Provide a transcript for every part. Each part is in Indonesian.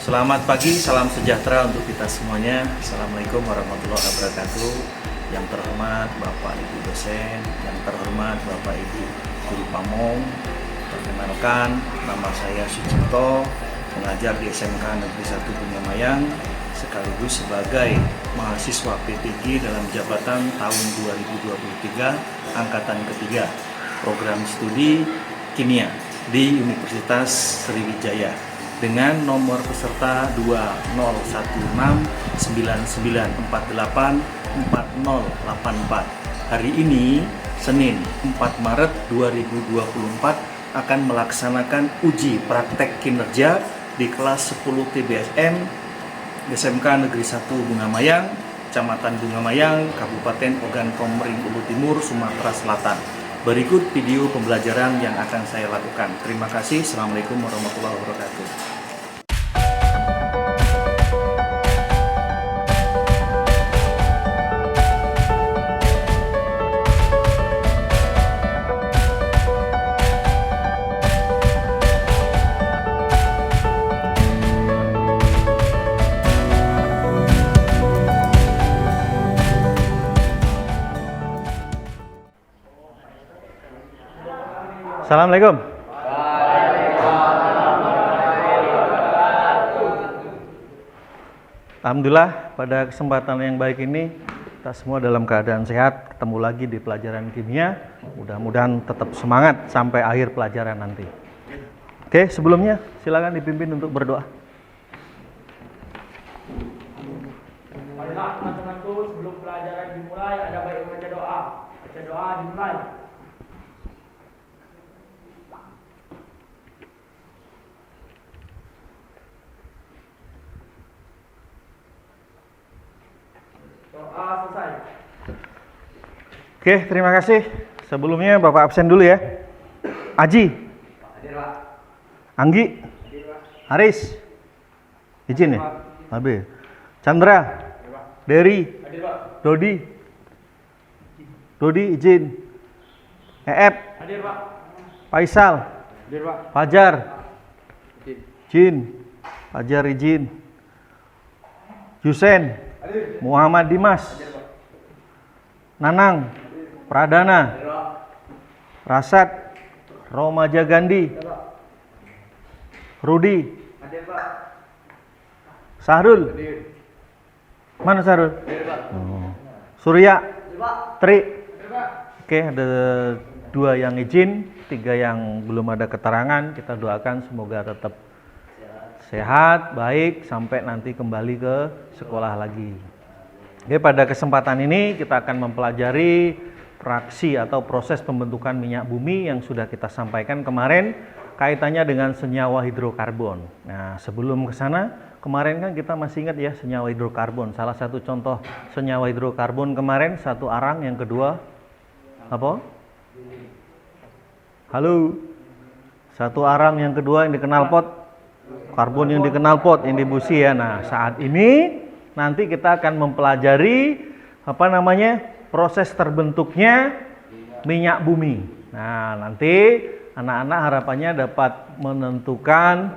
Selamat pagi, salam sejahtera untuk kita semuanya. Assalamualaikum warahmatullahi wabarakatuh. Yang terhormat Bapak Ibu dosen, yang terhormat Bapak Ibu guru pamong. Perkenalkan, nama saya Sucipto, mengajar di SMK Negeri 1 Bungamayang, sekaligus sebagai mahasiswa PPG dalam jabatan tahun 2023, angkatan ketiga, program studi kimia di Universitas Sriwijaya, dengan nomor peserta 201999484084. Hari ini, Senin 4 Maret 2024, akan melaksanakan uji praktek kinerja di kelas 10 TBSN SMK Negeri 1 Bungamayang, Kecamatan Bungamayang, Kabupaten Ogan Komering Ulu Timur, Sumatera Selatan. Berikut video pembelajaran yang akan saya lakukan. Terima kasih. Assalamualaikum warahmatullahi wabarakatuh. Assalamualaikum. Alhamdulillah, pada kesempatan yang baik ini kita semua dalam keadaan sehat, ketemu lagi di pelajaran kimia. Mudah-mudahan tetap semangat sampai akhir pelajaran nanti. Oke, sebelumnya silakan dipimpin untuk berdoa. Marilah teman-temanku, sebelum pelajaran dimulai ada baik baca doa. Baca doa dimulai. Doa selesai. Oke, terima kasih. Sebelumnya Bapak absen dulu ya. Aji, Hadir, Pak. Anggi, Hadir, Pak. Haris, izin ya. Abe, Chandra, Dery, Hadir, Pak. Dodi izin. Eep, Hadir, Pak. Faisal, Hadir, Pak. Fajar, Hadir. Jin, Fajar izin. Yusen, Hadir. Muhammad Dimas, Nanang, Pradana, Hadir, Pak. Rasad, Romaja Gandhi, Hadir, Pak. Rudi, Hadir, Pak. Sahrul. Hadir. Mana Sahrul? Hadir, Pak. Surya, Hadir, Pak. Tri. Hadir, Pak. Oke, ada 2 yang izin, 3 yang belum ada keterangan. Kita doakan semoga tetap sehat, baik, sampai nanti kembali ke sekolah lagi. Oke, pada kesempatan ini kita akan mempelajari fraksi atau proses pembentukan minyak bumi yang sudah kita sampaikan kemarin, kaitannya dengan senyawa hidrokarbon. Nah, sebelum ke sana, kemarin kan kita masih ingat ya senyawa hidrokarbon. Salah satu contoh senyawa hidrokarbon kemarin, satu arang, yang kedua apa? Halo. Satu arang, yang kedua yang dikenal pot, karbon yang dikenal pot, yang dibusi ya. Nah, saat ini nanti kita akan mempelajari proses terbentuknya minyak bumi. Nah, nanti anak-anak harapannya dapat menentukan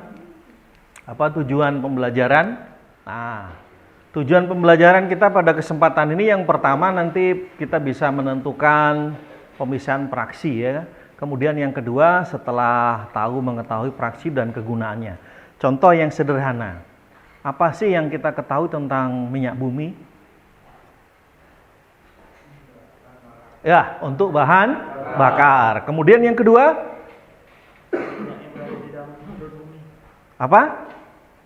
tujuan pembelajaran. Nah, tujuan pembelajaran kita pada kesempatan ini yang pertama nanti kita bisa menentukan pemisahan fraksi ya. Kemudian yang kedua setelah mengetahui fraksi dan kegunaannya. Contoh yang sederhana. Apa sih yang kita ketahui tentang minyak bumi? Ya, untuk bahan bakar. Kemudian yang kedua, apa?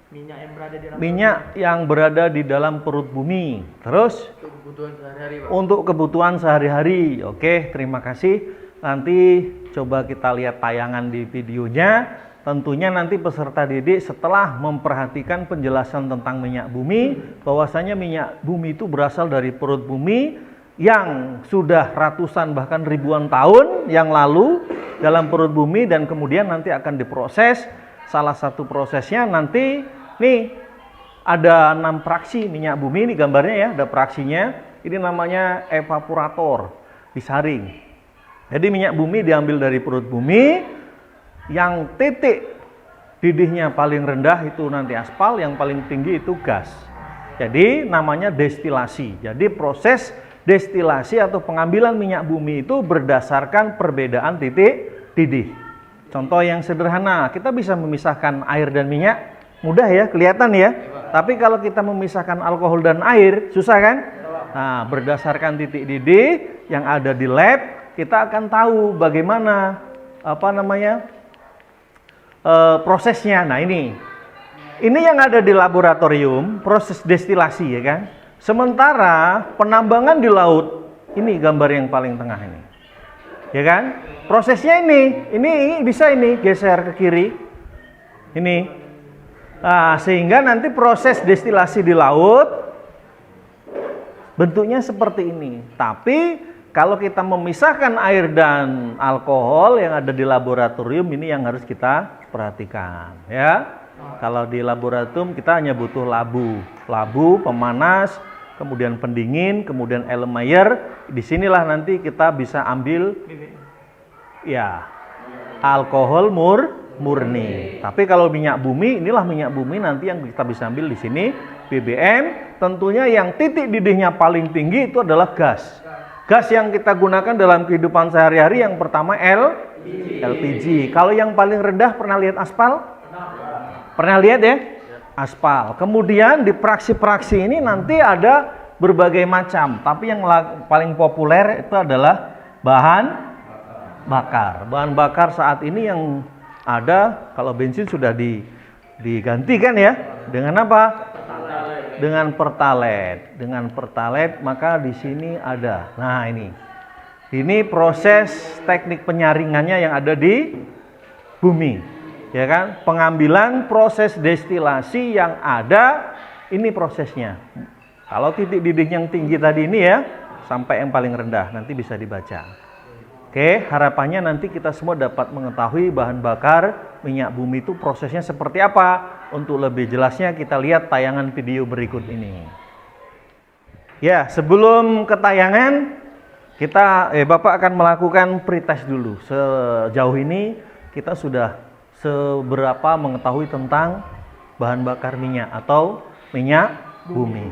Minyak yang berada di dalam perut bumi. Minyak yang berada di dalam perut bumi. Terus? Untuk kebutuhan sehari-hari, Pak. Untuk kebutuhan sehari-hari. Oke, terima kasih. Nanti coba kita lihat tayangan di videonya. Tentunya nanti peserta didik setelah memperhatikan penjelasan tentang minyak bumi, bahwasanya minyak bumi itu berasal dari perut bumi yang sudah ratusan bahkan ribuan tahun yang lalu dalam perut bumi, dan kemudian nanti akan diproses. Salah satu prosesnya nanti nih ada 6 fraksi minyak bumi, ini gambarnya ya, ada fraksinya. Ini namanya evaporator, disaring. Jadi minyak bumi diambil dari perut bumi, yang titik didihnya paling rendah itu nanti aspal, yang paling tinggi itu gas. Jadi namanya destilasi. Jadi proses destilasi atau pengambilan minyak bumi itu berdasarkan perbedaan titik didih. Contoh yang sederhana, kita bisa memisahkan air dan minyak, mudah ya, kelihatan ya. Tapi kalau kita memisahkan alkohol dan air, susah kan? Nah, berdasarkan titik didih yang ada di lab, kita akan tahu bagaimana prosesnya. Nah, ini yang ada di laboratorium, proses destilasi ya kan. Sementara penambangan di laut, ini gambar yang paling tengah ini. Ya kan? Prosesnya ini bisa ini geser ke kiri. Ini. Nah, sehingga nanti proses destilasi di laut bentuknya seperti ini. Tapi kalau kita memisahkan air dan alkohol yang ada di laboratorium, ini yang harus kita perhatikan ya. Kalau di laboratorium kita hanya butuh labu pemanas, kemudian pendingin, kemudian Erlenmeyer. Disinilah nanti kita bisa ambil ya alkohol murni. Tapi kalau minyak bumi, inilah minyak bumi nanti yang kita bisa ambil di sini BBM. Tentunya yang titik didihnya paling tinggi itu adalah gas. Gas yang kita gunakan dalam kehidupan sehari-hari yang pertama LPG. Kalau yang paling rendah pernah lihat aspal? Pernah lihat ya? Aspal. Kemudian di praksi-praksi ini nanti ada berbagai macam, tapi yang paling populer itu adalah bahan bakar. Bahan bakar saat ini yang ada, kalau bensin sudah digantikan ya, dengan apa? Dengan Pertalite. Dengan Pertalite, maka di sini ada. Nah, ini proses teknik penyaringannya yang ada di bumi. Ya kan? Pengambilan proses destilasi yang ada, ini prosesnya. Kalau titik didih yang tinggi tadi ini ya, sampai yang paling rendah, nanti bisa dibaca. Oke, harapannya nanti kita semua dapat mengetahui bahan bakar minyak bumi itu prosesnya seperti apa. Untuk lebih jelasnya kita lihat tayangan video berikut ini. Ya, sebelum ke tayangan, Bapak akan melakukan pretest dulu. Sejauh ini kita sudah seberapa mengetahui tentang bahan bakar minyak atau minyak bumi.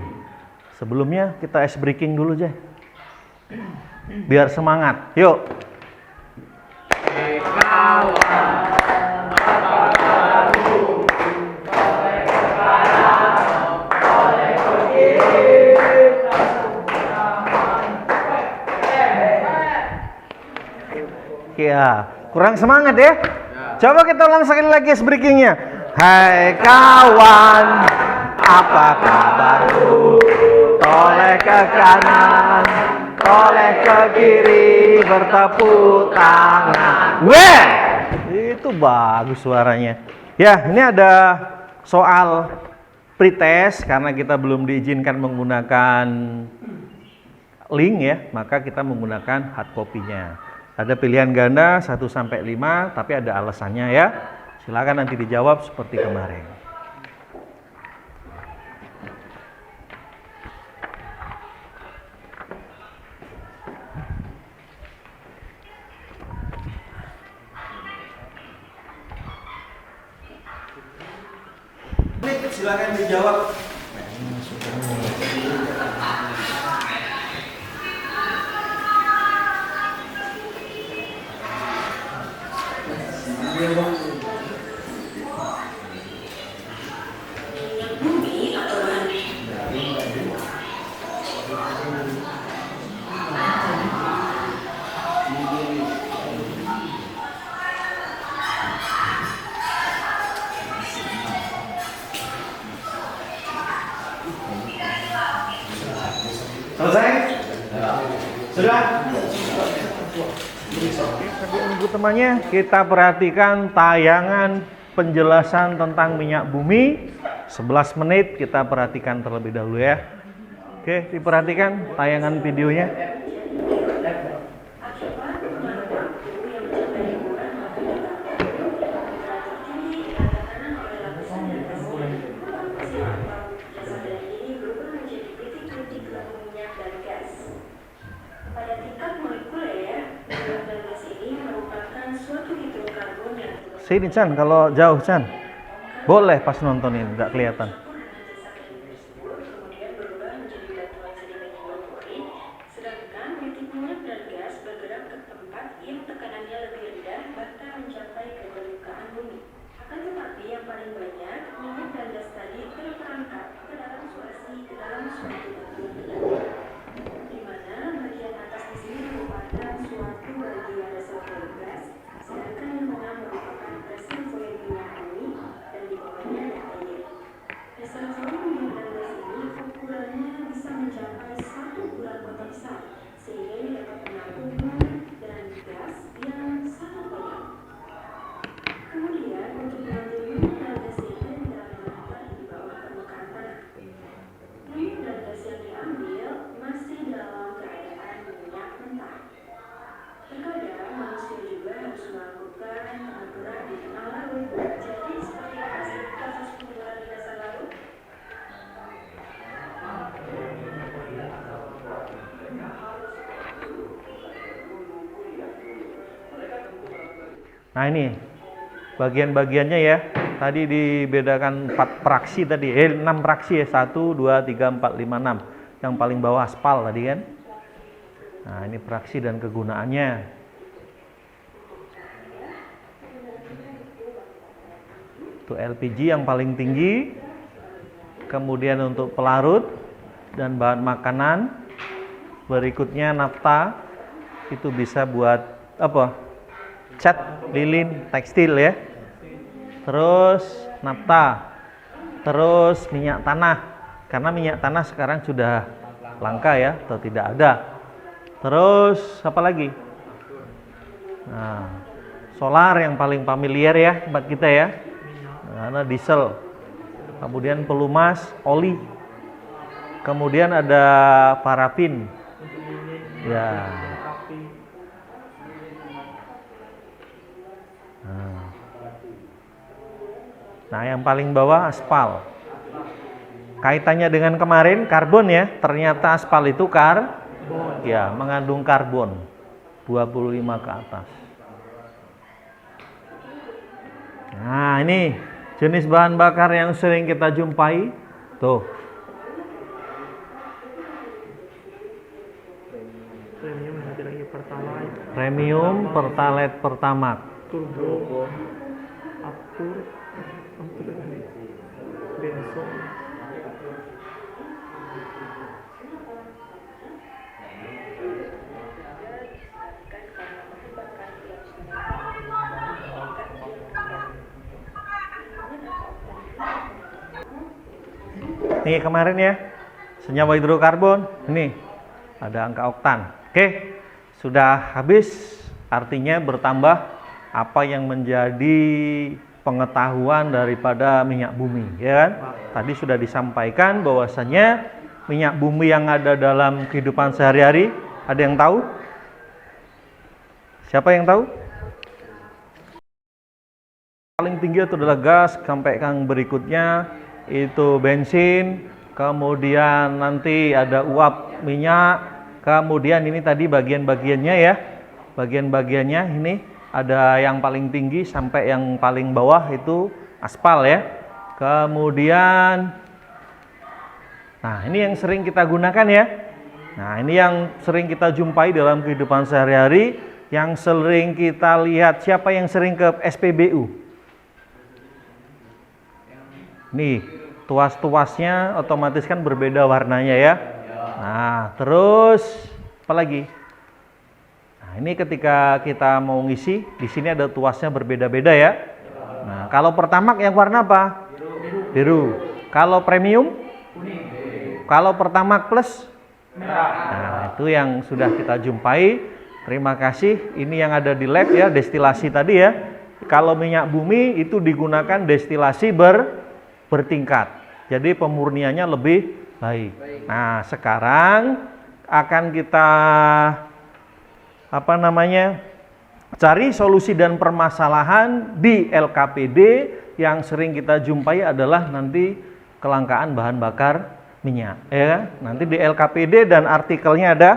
Sebelumnya kita ice breaking dulu aja. Biar semangat. Yuk. Ya, kurang semangat ya? Coba kita ulang sekali lagi breakingnya. Hai kawan, apa kabarmu? Toleh ke kanan, toleh ke kiri, bertepuk tangan. Weh, itu bagus suaranya. Ya, ini ada soal pretest karena kita belum diizinkan menggunakan link ya, maka kita menggunakan hard copy-nya. Ada pilihan ganda 1 sampai 5, tapi ada alasannya ya. Silakan nanti dijawab seperti kemarin. Silakan dijawab. Selesai? Sudah? Minggu temannya kita perhatikan tayangan penjelasan tentang minyak bumi 11 menit, kita perhatikan terlebih dahulu ya. Oke, diperhatikan tayangan videonya. Sini Chan, kalau jauh Chan. Boleh pas nontonin, nggak kelihatan. Kemudian berubah menjadi batuan sedimen hidroponik, sedangkan titik minyak dan gas bergerak ke tempat yang tekanannya lebih rendah bahkan mencapai ke permukaan bumi. Akan tetapi yang paling banyak minyak dan gas tadi terperangkap ke dalam suatu batuan tegangan, di mana bagian atas di sini merupakan suatu bagian reservoir gas, sedangkan yang tengah merupakan reservoir minyak bumi dan di bawahnya ada air. Reservoir minyak dan gas ini ukurannya bisa mencapai 1 bulan kota besar, sehingga ini dapat menampung minyak dan gas yang sangat banyak. Kemudian untuk mengambil minyak dan gas ini diletakkan di bawah permukaan tanah. Minyak dan gas yang diambil masih dalam keadaan minyak mentah. Terkadang manusia juga harus melakukan pengaturan di tengah laut. Jadi seperti apa sih kasus penggusuran di dasar laut? Nah ini bagian-bagiannya ya. Tadi dibedakan 4 praksi tadi, 6 praksi ya, 1, 2, 3, 4, 5, 6. Yang paling bawah aspal tadi kan. Nah ini praksi dan kegunaannya. Itu LPG yang paling tinggi. Kemudian untuk pelarut dan bahan makanan. Berikutnya nafta. Itu bisa buat apa? Cat, lilin, tekstil ya. Terus nafta. Terus minyak tanah. Karena minyak tanah sekarang sudah langka ya, atau tidak ada. Terus apa lagi? Nah, solar yang paling familiar ya buat kita ya. Karena diesel. Kemudian pelumas, oli. Kemudian ada parafin. Ya. Nah, yang paling bawah aspal. Kaitannya dengan kemarin karbon ya. Ternyata aspal itu ya, mengandung karbon 25 ke atas. Nah, ini jenis bahan bakar yang sering kita jumpai. Tuh. Premium, Pertalite, Pertamax. Turbo, Apur, Benzo. Nih kemarin ya, senyawa hidrokarbon. Ini ada angka oktan. Oke, sudah habis. Artinya bertambah apa yang menjadi pengetahuan daripada minyak bumi, ya kan? Tadi sudah disampaikan bahwasanya minyak bumi yang ada dalam kehidupan sehari-hari, ada yang tahu? Siapa yang tahu? Paling tinggi itu adalah gas, sampai yang berikutnya itu bensin, kemudian nanti ada uap minyak, kemudian ini tadi bagian-bagiannya ya, bagian-bagiannya ini ada yang paling tinggi sampai yang paling bawah itu aspal ya. Kemudian, nah ini yang sering kita gunakan ya. Nah ini yang sering kita jumpai dalam kehidupan sehari-hari, yang sering kita lihat. Siapa yang sering ke SPBU? Nih, tuas-tuasnya otomatis kan berbeda warnanya ya. Nah, terus apa lagi? Nah, ini ketika kita mau ngisi, di sini ada tuasnya berbeda-beda ya. Nah, kalau Pertamax yang warna apa? Biru. Kalau premium? Kalau Pertamax Plus? Nah, itu yang sudah kita jumpai. Terima kasih. Ini yang ada di lab ya, destilasi tadi ya. Kalau minyak bumi itu digunakan destilasi bertingkat. Jadi pemurniannya lebih baik. Nah, sekarang akan kita cari solusi dan permasalahan di LKPD. Yang sering kita jumpai adalah nanti kelangkaan bahan bakar minyak, ya. Nanti di LKPD dan artikelnya ada.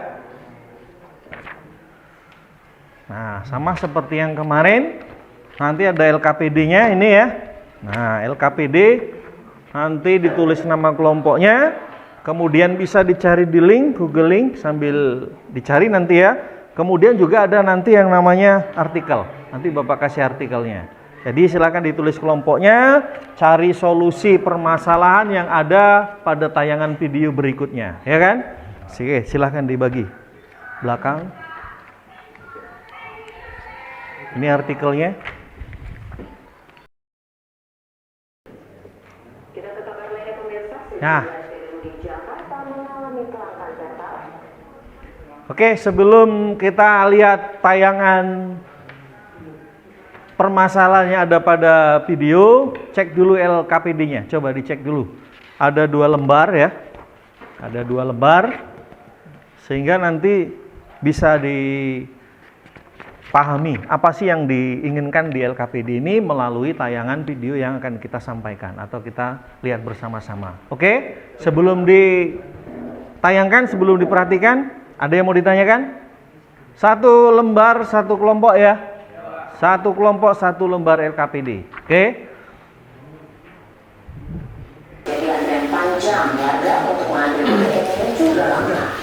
Nah, sama seperti yang kemarin. Nanti ada LKPD-nya ini ya. Nah, LKPD nanti ditulis nama kelompoknya, kemudian bisa dicari di link, Google Link sambil dicari nanti ya. Kemudian juga ada nanti yang namanya artikel. Nanti Bapak kasih artikelnya. Jadi silakan ditulis kelompoknya, cari solusi permasalahan yang ada pada tayangan video berikutnya, ya kan? Oke, silakan dibagi. Belakang. Ini artikelnya. Nah. Oke, sebelum kita lihat tayangan permasalahannya ada pada video, cek dulu LKPD-nya. Coba dicek dulu. Ada 2 lembar ya. Ada 2 lembar. Sehingga nanti bisa dipahami apa sih yang diinginkan di LKPD ini melalui tayangan video yang akan kita sampaikan atau kita lihat bersama-sama. Oke, sebelum ditayangkan, sebelum diperhatikan, ada yang mau ditanyakan? 1 lembar 1 kelompok ya. 1 kelompok 1 lembar LKPD. Oke. Jadi antrian panjang warga untuk mengambil ini juga lama.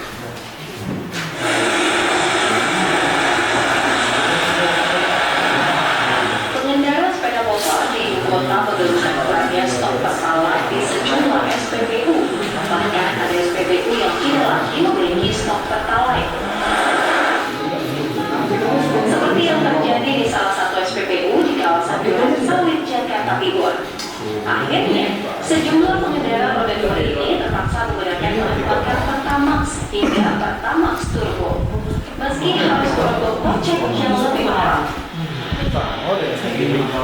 Pengendara sepeda motor di ibu kota mengeluhkan kurangnya stok pertalite di sejumlah SPBU. Bahkan ada SPBU yang tidak lagi memiliki stok pertalite. Seperti yang terjadi di salah satu SPBU di kawasan Duren Sawit, Jakarta Timur. Akhirnya, sejumlah pengendara roda 2 ini terpaksa menggunakan bahan bakar Pertamax hingga Pertamax Turbo. Meski harus merogoh kocek yang lebih mahal.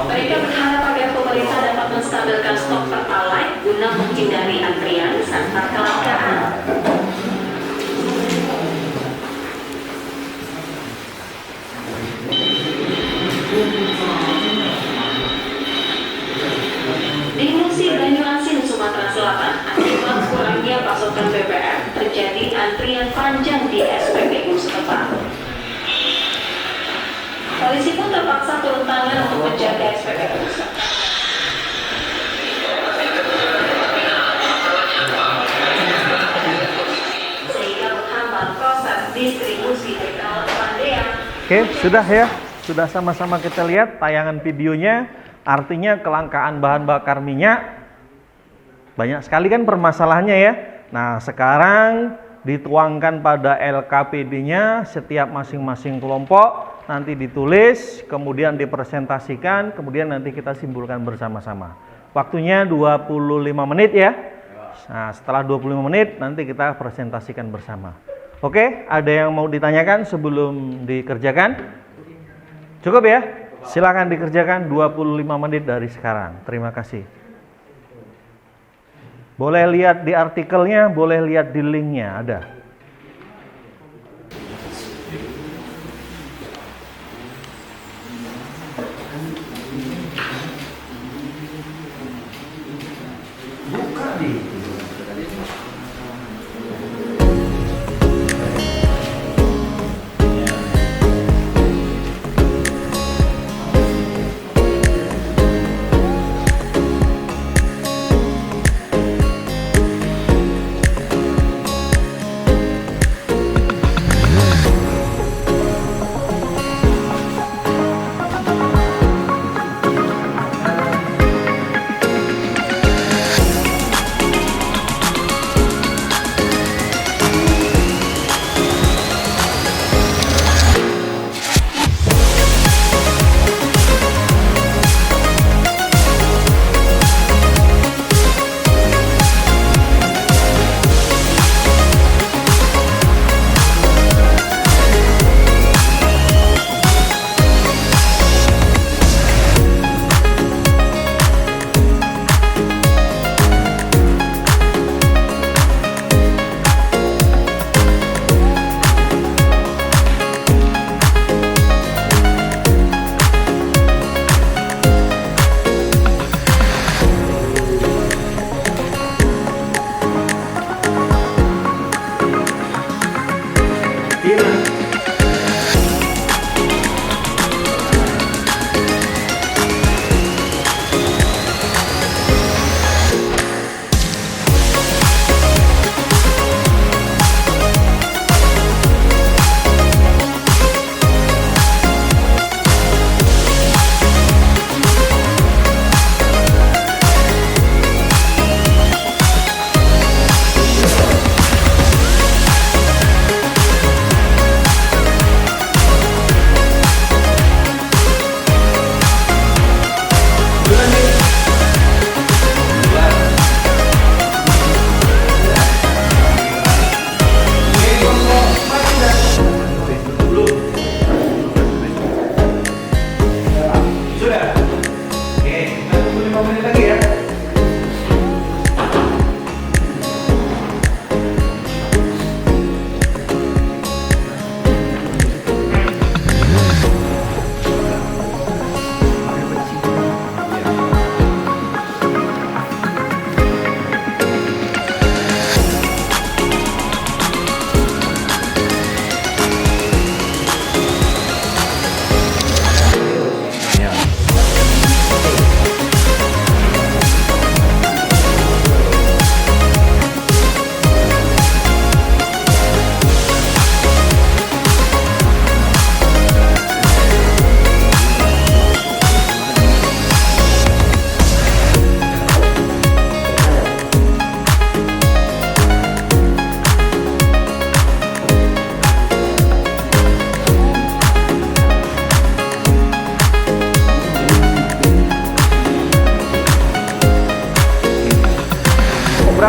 Mereka berharap agar pemerintah dapat menstabilkan stok pertalite guna menghindari antrian serta kelangkaan. Di Musi Banyuasin, Sumatera Selatan, akibat kurangnya pasokan BBM, terjadi antrian panjang di SPBU setempat. Polisi pun terpaksa turun tangan untuk menjaga SPBU. Sehingga menghambat proses distribusi bekal kepandean. Oke, sudah ya. Sudah sama-sama kita lihat tayangan videonya. Artinya kelangkaan bahan bakar minyak. Banyak sekali kan permasalahannya ya. Nah, sekarang dituangkan pada LKPD-nya setiap masing-masing kelompok. Nanti ditulis, kemudian dipresentasikan, kemudian nanti kita simpulkan bersama-sama. Waktunya 25 menit ya. Nah, setelah 25 menit nanti kita presentasikan bersama. Oke, ada yang mau ditanyakan sebelum dikerjakan? Cukup ya? Silakan dikerjakan 25 menit dari sekarang. Terima kasih. Boleh lihat di artikelnya, boleh lihat di linknya, ada.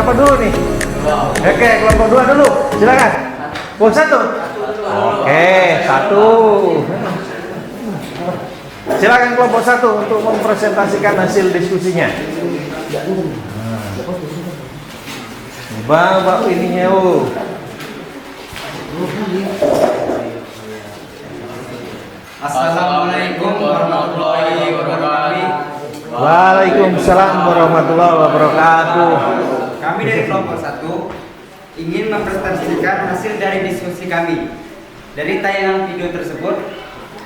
berapa dulu nih? Oke, kelompok 2 dulu. Silakan. Kelompok 1. Oke, 1. Silakan kelompok 1 untuk mempresentasikan hasil diskusinya. Bapak ininya, Assalamualaikum warahmatullahi wabarakatuh. Waalaikumsalam warahmatullahi wabarakatuh. Kami dari kelompok 1 ingin mempresentasikan hasil dari diskusi kami. Dari tayangan video tersebut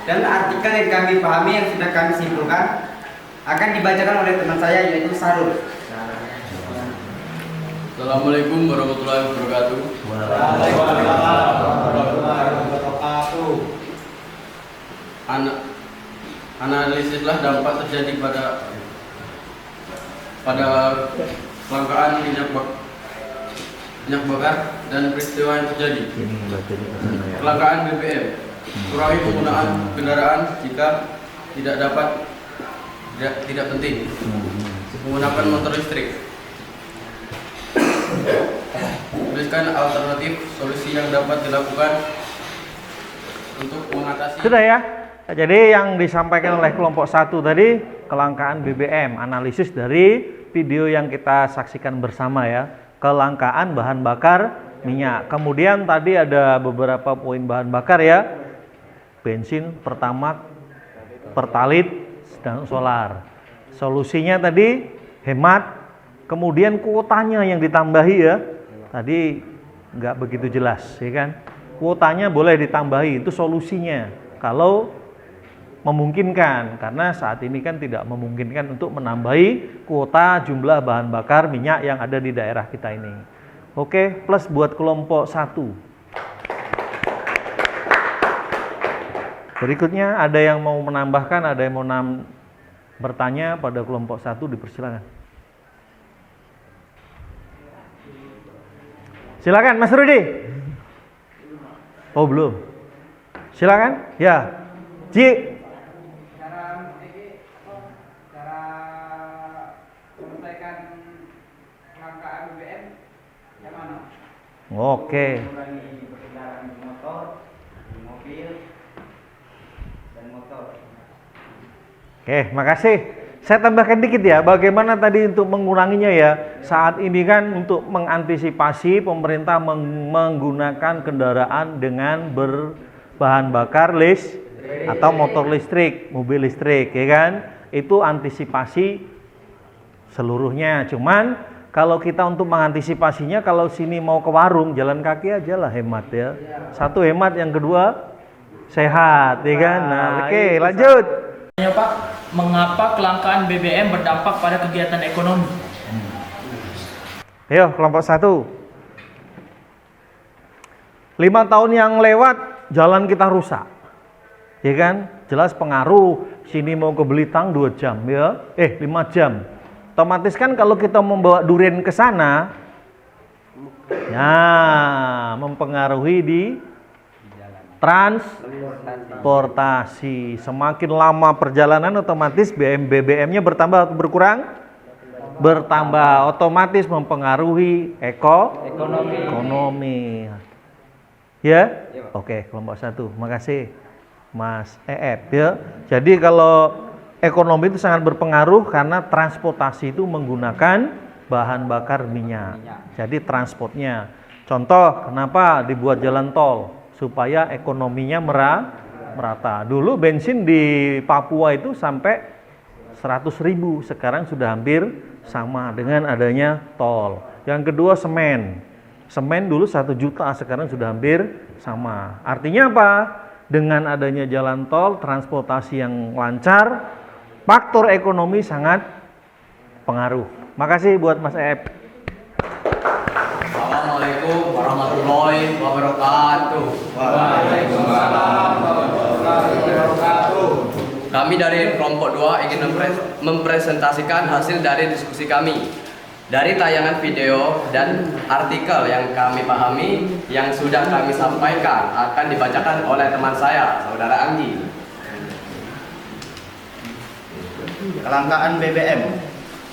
dan artikel yang kami pahami yang sudah kami simpulkan akan dibacakan oleh teman saya yaitu Sarul. Assalamualaikum warahmatullahi wabarakatuh. Analisislah dampak terjadi pada kelangkaan minyak bakar dan peristiwa yang terjadi. Kelangkaan BBM, kurangi penggunaan kendaraan jika tidak penting. Menggunakan motor listrik. Tuliskan alternatif solusi yang dapat dilakukan untuk mengatasi. Sudah ya. Jadi yang disampaikan oleh kelompok 1 tadi kelangkaan BBM, analisis dari video yang kita saksikan bersama ya. Kelangkaan bahan bakar minyak. Kemudian tadi ada beberapa poin bahan bakar ya. Bensin, Pertamax, Pertalite, dan solar. Solusinya tadi hemat. Kemudian kuotanya yang ditambahi ya. Tadi nggak begitu jelas ya kan. Kuotanya boleh ditambahi, itu solusinya. Kalau memungkinkan, karena saat ini kan tidak memungkinkan untuk menambahi kuota jumlah bahan bakar minyak yang ada di daerah kita ini. Oke, plus buat kelompok 1. Berikutnya ada yang mau menambahkan, ada yang mau bertanya pada kelompok 1, dipersilakan. Silakan Mas Rudi. Oh belum. Silakan. Ya. Ci. Cara menyelesaikan kelangkaan BBM yang mana? Oke. Mengurangi perjalanan di motor, di mobil, dan motor. Oke, makasih. Saya tambahkan dikit ya, bagaimana tadi untuk menguranginya ya. Saat ini kan untuk mengantisipasi pemerintah menggunakan kendaraan dengan berbahan bakar atau motor listrik, mobil listrik ya kan. Itu antisipasi seluruhnya. Cuman kalau kita untuk mengantisipasinya, kalau sini mau ke warung jalan kaki aja lah, hemat ya. Satu hemat, yang kedua sehat ya kan. Nah, oke, lanjut. Ya Pak, mengapa kelangkaan BBM berdampak pada kegiatan ekonomi? Ayo, kelompok 1. 5 tahun yang lewat, jalan kita rusak. Ya kan? Jelas pengaruh. Sini mau ke Belitang 2 jam ya. 5 jam. Otomatis kan kalau kita membawa durian ke sana, ya mempengaruhi di transportasi. Semakin lama perjalanan, otomatis BBM-nya bertambah atau berkurang? Bertambah. Otomatis mempengaruhi ekonomi. Ya? Oke, kelompok 1. Makasih Mas EF ya. Jadi kalau ekonomi itu sangat berpengaruh karena transportasi itu menggunakan bahan bakar minyak. Jadi transportnya. Contoh, kenapa dibuat jalan tol? Supaya ekonominya merata. Dulu bensin di Papua itu sampai 100.000, sekarang sudah hampir sama dengan adanya tol. Yang kedua semen. Semen dulu 1 juta, sekarang sudah hampir sama. Artinya apa? Dengan adanya jalan tol, transportasi yang lancar, faktor ekonomi sangat pengaruh. Makasih buat Mas Ep. Assalamualaikum warahmatullahi wabarakatuh. Waalaikumsalam warahmatullahi wabarakatuh. Kami dari kelompok 2 ingin mempresentasikan hasil dari diskusi kami. Dari tayangan video dan artikel yang kami pahami yang sudah kami sampaikan akan dibacakan oleh teman saya, Saudara Anggi. Kelangkaan BBM.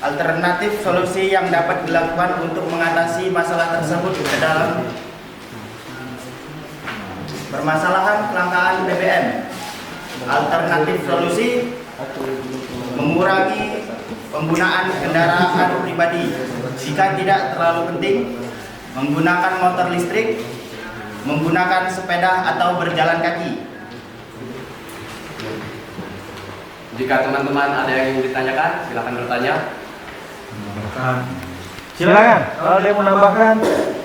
alternatif solusi yang dapat dilakukan untuk mengatasi masalah tersebut ke dalam permasalahan kelangkaan BBM. Alternatif solusi mengurangi penggunaan kendaraan pribadi jika tidak terlalu penting, menggunakan motor listrik, menggunakan sepeda atau berjalan kaki. Jika teman-teman ada yang ingin ditanyakan, silakan bertanya. Silakan, kalau ada yang menambahkan.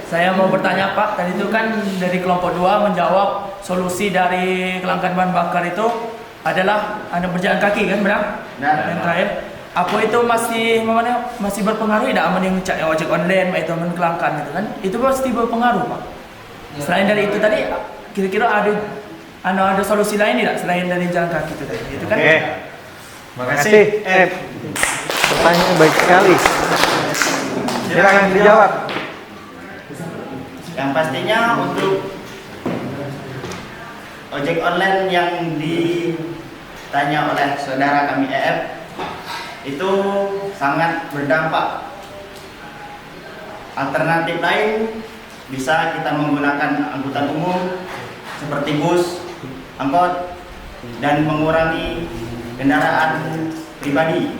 Saya mau bertanya Pak, tadi itu kan dari kelompok 2 menjawab solusi dari kelangkaan bahan bakar itu adalah Anda berjalan kaki kan, benar? Nah, Yang terakhir, apa itu masih berpengaruh tidak aman yang cek ojek online, itu aman kelangkaan itu kan? Itu pasti berpengaruh Pak. Selain dari itu tadi, kira-kira ada solusi lain tidak selain dari jalan kaki itu tadi? Itu kan? Oke, makasih. Pertanyaan baik sekali. Silakan dijawab. yang pastinya untuk ojek online yang ditanya oleh saudara kami EF itu sangat berdampak. Alternatif lain bisa kita menggunakan angkutan umum seperti bus, angkot, dan mengurangi kendaraan pribadi.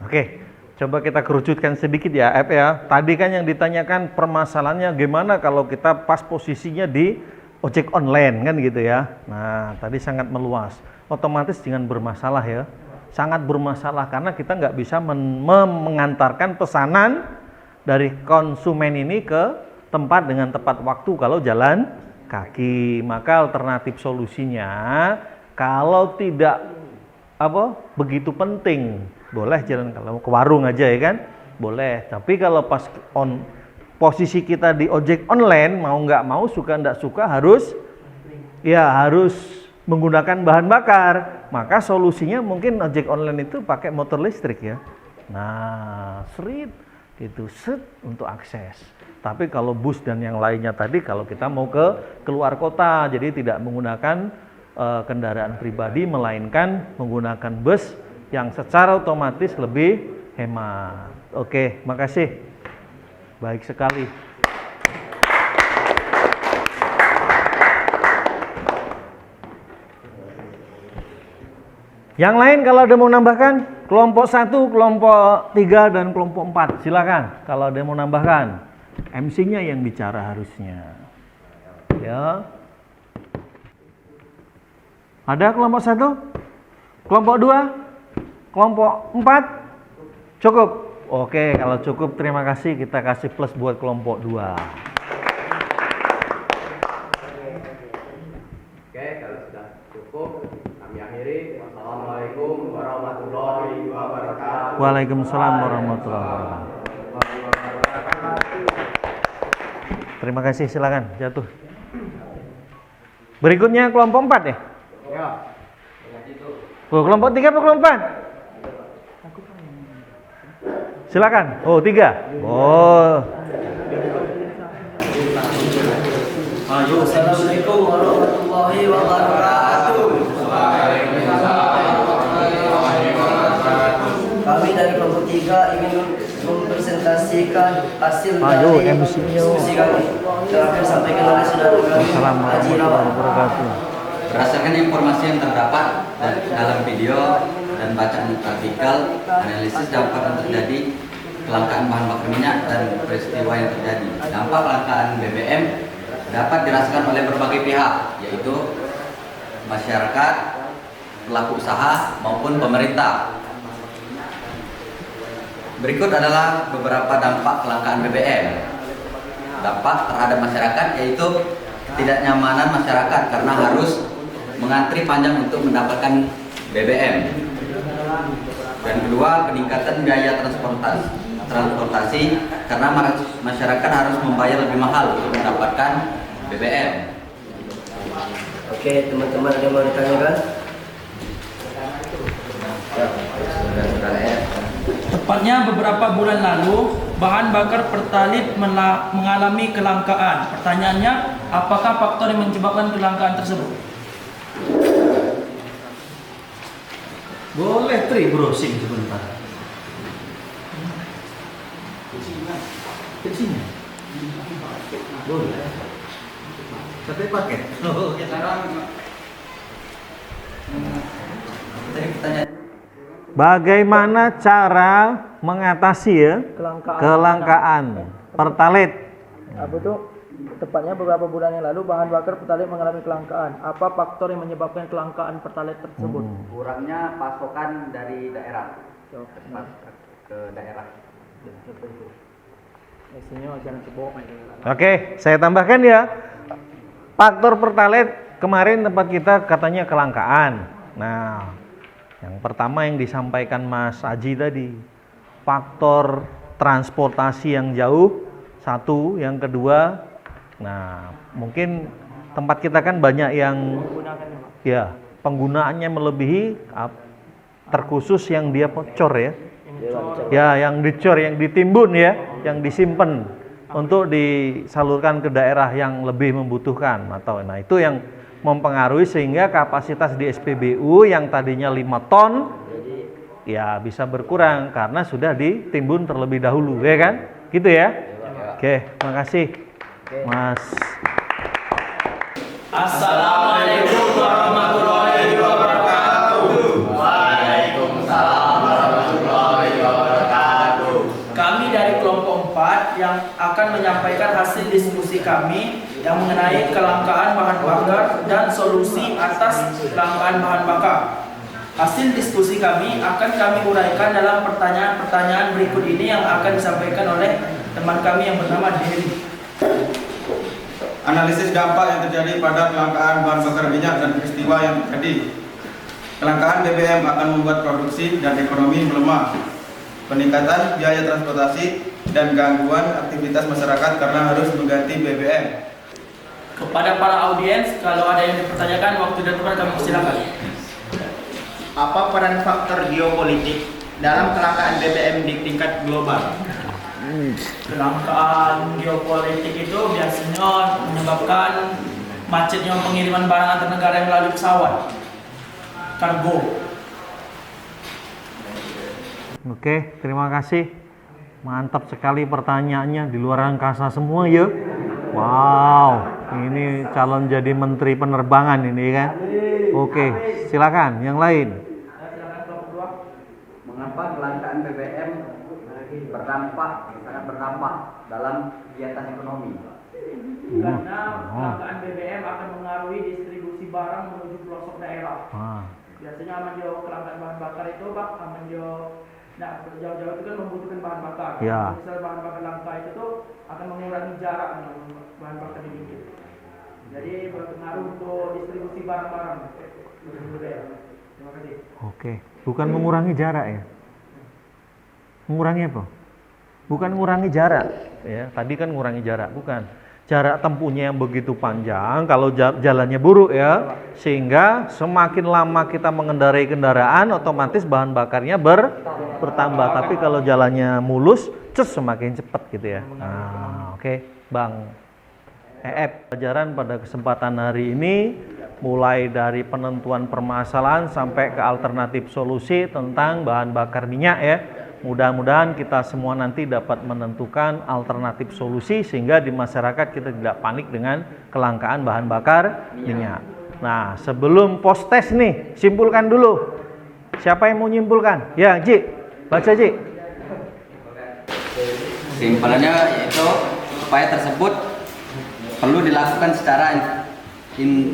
Oke, coba kita kerucutkan sedikit ya, F ya. Tadi kan yang ditanyakan permasalahannya gimana kalau kita pas posisinya di ojek online kan gitu ya. Nah, tadi sangat meluas. Otomatis dengan bermasalah ya. Sangat bermasalah karena kita nggak bisa mengantarkan pesanan dari konsumen ini ke tempat dengan tepat waktu kalau jalan kaki. Maka alternatif solusinya kalau tidak begitu penting, boleh jalan kalau ke warung aja ya kan, boleh. Tapi kalau pas posisi kita di ojek online, mau nggak mau, suka nggak suka harus menggunakan bahan bakar. Maka solusinya mungkin ojek online itu pakai motor listrik ya. Nah, gitu untuk akses. Tapi kalau bus dan yang lainnya tadi, kalau kita mau keluar kota, jadi tidak menggunakan kendaraan pribadi, melainkan menggunakan bus yang secara otomatis lebih hemat. Oke, makasih. Baik sekali. Yang lain kalau ada mau nambahkan, kelompok 1, kelompok 3, dan kelompok 4. Silakan kalau ada mau nambahkan. MC-nya yang bicara harusnya. Ya. Ada kelompok 1? Kelompok 2? Kelompok 4? Cukup? Oke, kalau cukup terima kasih, kita kasih plus buat kelompok 2. Oke, kalau sudah cukup, kami akhiri. Wassalamualaikum warahmatullahi wabarakatuh. Waalaikumsalam warahmatullahi wabarakatuh. Terima kasih, silakan jatuh. Berikutnya kelompok 4 ya? Ya. Kelompok 3 atau kelompok 4? Silakan. Oh, 3. Oh. Assalamualaikum warahmatullahi wabarakatuh. Kami dari kelompok 3 ingin mempresentasikan hasil dari diskusi kami. Terakhir sampaikan oleh saudara kami Haji Rawan. Berdasarkan informasi yang terdapat dalam video dan bacaan artikel, analisis dapat terjadi kelangkaan bahan bakar minyak dan peristiwa yang terjadi. Dampak kelangkaan BBM dapat dirasakan oleh berbagai pihak, yaitu masyarakat, pelaku usaha, maupun pemerintah. Berikut adalah beberapa dampak kelangkaan BBM. Dampak terhadap masyarakat yaitu ketidaknyamanan masyarakat karena harus mengantri panjang untuk mendapatkan BBM. Dan kedua, peningkatan biaya transportasi karena masyarakat harus membayar lebih mahal untuk mendapatkan BBM. Oke, teman-teman ada yang mau ditanyakan? Tepatnya beberapa bulan lalu, bahan bakar Pertalite mengalami kelangkaan. Pertanyaannya, apakah faktor yang menyebabkan kelangkaan tersebut? Boleh Tri browsing sebentar. Kecilnya. Boleh. Tapi paket. Oh, bagaimana cara mengatasi ya kelangkaan Pertalite? Apa tuh? Tepatnya beberapa bulan yang lalu bahan bakar Pertalite mengalami kelangkaan. Apa faktor yang menyebabkan kelangkaan Pertalite tersebut? Kurangnya pasokan dari daerah ke daerah. Oke, saya tambahkan ya. Faktor Pertalite kemarin tempat kita katanya kelangkaan. Nah, yang pertama yang disampaikan Mas Aji tadi, faktor transportasi yang jauh, satu. Yang kedua, nah mungkin tempat kita kan banyak yang ya penggunaannya melebihi, terkhusus yang dia bocor ya. Ya, yang dicor, yang ditimbun ya, yang disimpan untuk disalurkan ke daerah yang lebih membutuhkan atau nah itu yang mempengaruhi sehingga kapasitas di SPBU yang tadinya 5 ton ya bisa berkurang karena sudah ditimbun terlebih dahulu ya kan? Gitu ya? Oke, makasih Mas. Assalamualaikum warahmatullahi wabarakatuh. Waalaikumsalam warahmatullahi wabarakatuh. Kami dari kelompok 4 yang akan menyampaikan hasil diskusi kami yang mengenai kelangkaan bahan bakar dan solusi atas kelangkaan bahan bakar. Hasil diskusi kami akan kami uraikan dalam pertanyaan-pertanyaan berikut ini yang akan disampaikan oleh teman kami yang bernama Dery. Analisis dampak yang terjadi pada kelangkaan bahan bakar minyak dan peristiwa yang terjadi. Kelangkaan BBM akan membuat produksi dan ekonomi melemah. Peningkatan biaya transportasi dan gangguan aktivitas masyarakat karena harus mengganti BBM. Kepada para audiens, kalau ada yang dipertanyakan waktu dan tempat kami persilakan. Apa peran faktor geopolitik dalam kelangkaan BBM di tingkat global? Kelangkaan geopolitik itu biasanya menyebabkan macetnya pengiriman barang antar negara yang melalui pesawat kargo. Oke, terima kasih. Mantap sekali pertanyaannya, di luar angkasa semua ya. Wow, ini calon jadi menteri penerbangan ini kan. Oke, silakan yang lain. Mengapa kelangkaan BBM sangat berdampak dalam kegiatan ekonomi? Karena kelangkaan BBM akan mengaruhi distribusi barang menuju pelosok daerah. Biasanya amanjo kelangkaan bahan bakar itu Pak, amanjo nah jauh-jauh itu kan membutuhkan bahan bakar. Ya. Misal bahan bakar langka itu tuh akan mengurangi jarak dengan bahan bakar dikit. Jadi berpengaruh untuk distribusi barang-barang. Terima kasih. Oke, bukan mengurangi jarak ya. Mengurangi apa? Bukan mengurangi jarak ya. Tadi kan mengurangi jarak, bukan. Jarak tempuhnya yang begitu panjang kalau jalannya buruk ya, sehingga semakin lama kita mengendarai kendaraan otomatis bahan bakarnya bertambah. Tapi kalau jalannya mulus, semakin cepat gitu ya. Nah, oke, Bang pelajaran pada kesempatan hari ini mulai dari penentuan permasalahan sampai ke alternatif solusi tentang bahan bakar minyak ya. Mudah-mudahan kita semua nanti dapat menentukan alternatif solusi sehingga di masyarakat kita tidak panik dengan kelangkaan bahan bakar minyak. Nah, sebelum post test nih, simpulkan dulu. Siapa yang mau nyimpulkan? Ya, Ji. Baca, Ji. Simpulannya yaitu upaya tersebut perlu dilakukan secara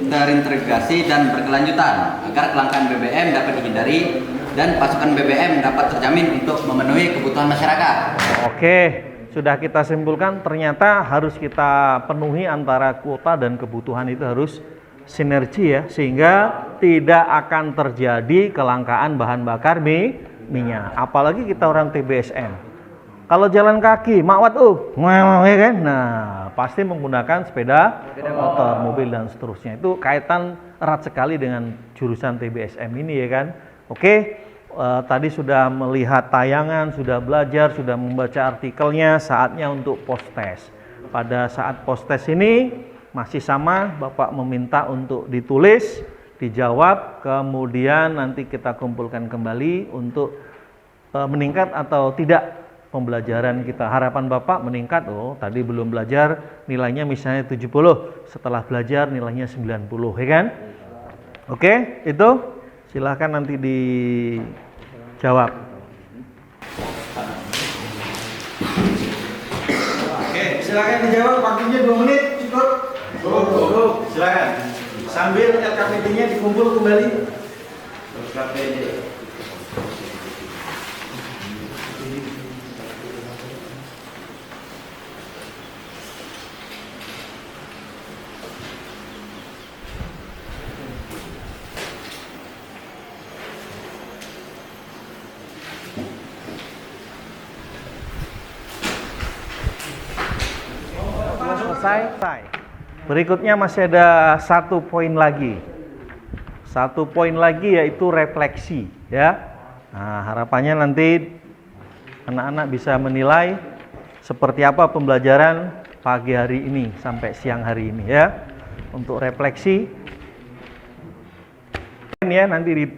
terintegrasi dan berkelanjutan agar kelangkaan BBM dapat dihindari dan pasokan BBM dapat terjamin untuk memenuhi kebutuhan masyarakat. Oke, sudah kita simpulkan ternyata harus kita penuhi antara kuota dan kebutuhan itu harus sinergi ya, sehingga tidak akan terjadi kelangkaan bahan bakar minyak. Apalagi kita orang TBSM. Kalau jalan kaki, makwat ya kan? Nah, pasti menggunakan sepeda motor, mobil dan seterusnya. Itu kaitan erat sekali dengan jurusan TBSM ini ya kan? Oke, tadi sudah melihat tayangan, sudah belajar, sudah membaca artikelnya, saatnya untuk post test. Pada saat post test ini masih sama, Bapak meminta untuk ditulis dijawab, kemudian nanti kita kumpulkan kembali untuk meningkat atau tidak pembelajaran kita. Harapan Bapak meningkat, tadi belum belajar nilainya misalnya 70, setelah belajar nilainya 90, ya kan? Oke, itu silahkan nanti dijawab. Oke, silakan dijawab, waktunya 2 menit, cukup. Cukup, silakan. Sambil LKPD-nya dikumpul kembali. LKPD. Selesai. Berikutnya masih ada 1 poin lagi. 1 poin lagi yaitu refleksi, ya. Nah, harapannya nanti anak-anak bisa menilai seperti apa pembelajaran pagi hari ini sampai siang hari ini, ya. Untuk refleksi ya, nanti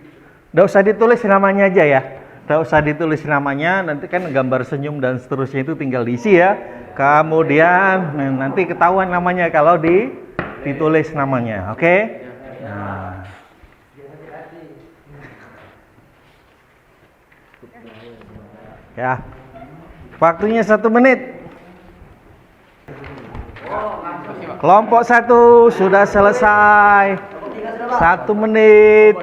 enggak usah ditulis namanya aja ya. Enggak usah ditulis namanya, nanti kan gambar senyum dan seterusnya itu tinggal diisi ya. Kemudian nanti ketahuan namanya kalau ditulis namanya, oke? Nah. Ya, waktunya 1 menit. Kelompok 1 sudah selesai. 1 menit.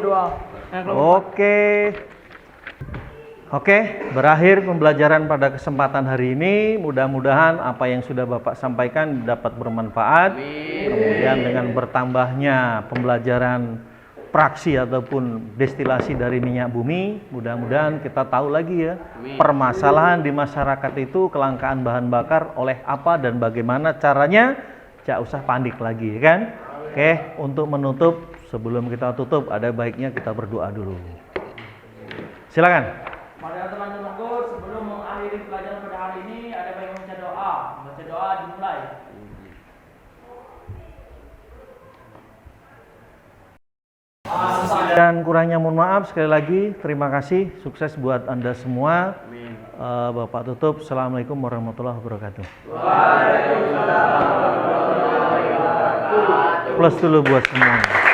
Oke, berakhir pembelajaran pada kesempatan hari ini. Mudah-mudahan apa yang sudah Bapak sampaikan dapat bermanfaat. Kemudian dengan bertambahnya pembelajaran praksi ataupun destilasi dari minyak bumi, mudah-mudahan kita tahu lagi ya, permasalahan di masyarakat itu kelangkaan bahan bakar oleh apa dan bagaimana caranya. Jangan usah panik lagi, kan? Oke, untuk menutup, sebelum kita tutup, ada baiknya kita berdoa dulu. Silakan. Pada teman-temanku, sebelum mengakhiri pelajaran pada hari ini, ada baiknya membaca doa. Membaca doa dimulai. Dan kurangnya mohon maaf, sekali lagi terima kasih, sukses buat Anda semua. Bapak tutup, Assalamualaikum warahmatullahi wabarakatuh. Waalaikumsalam warahmatullahi wabarakatuh. Plus dulu buat semuanya.